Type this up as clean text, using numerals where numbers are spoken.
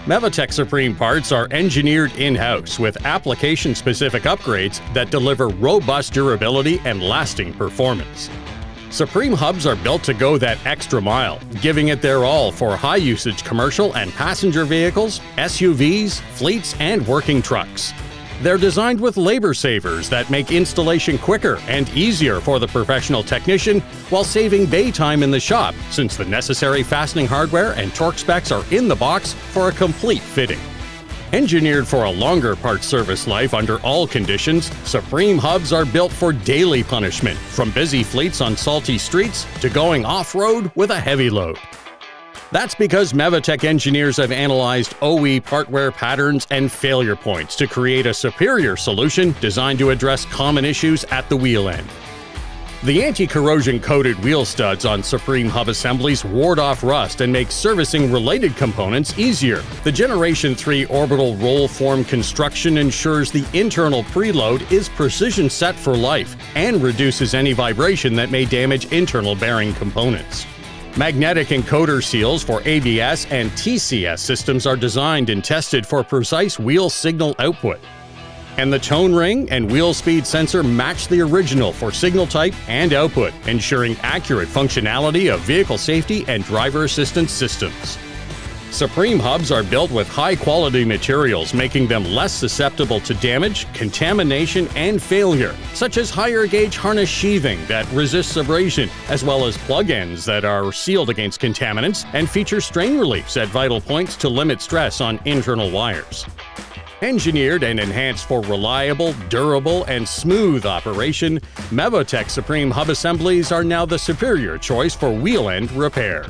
Mevotech Supreme parts are engineered in-house with application-specific upgrades that deliver robust durability and lasting performance. Supreme hubs are built to go that extra mile, giving it their all for high-usage commercial and passenger vehicles, SUVs, fleets, and working trucks. They're designed with labor savers that make installation quicker and easier for the professional technician while saving bay time in the shop, since the necessary fastening hardware and torque specs are in the box for a complete fitting. Engineered for a longer part service life under all conditions, Supreme hubs are built for daily punishment, from busy fleets on salty streets to going off-road with a heavy load. That's because Mevotech engineers have analyzed OE part wear patterns and failure points to create a superior solution designed to address common issues at the wheel end. The anti-corrosion coated wheel studs on Supreme hub assemblies ward off rust and make servicing related components easier. The Generation 3 orbital roll form construction ensures the internal preload is precision set for life and reduces any vibration that may damage internal bearing components. Magnetic encoder seals for ABS and TCS systems are designed and tested for precise wheel signal output. And the tone ring and wheel speed sensor match the original for signal type and output, ensuring accurate functionality of vehicle safety and driver assistance systems. Supreme hubs are built with high-quality materials, making them less susceptible to damage, contamination, and failure, such as higher-gauge harness sheathing that resists abrasion, as well as plug ends that are sealed against contaminants and feature strain reliefs at vital points to limit stress on internal wires. Engineered and enhanced for reliable, durable, and smooth operation, Mevotech Supreme hub assemblies are now the superior choice for wheel end repair.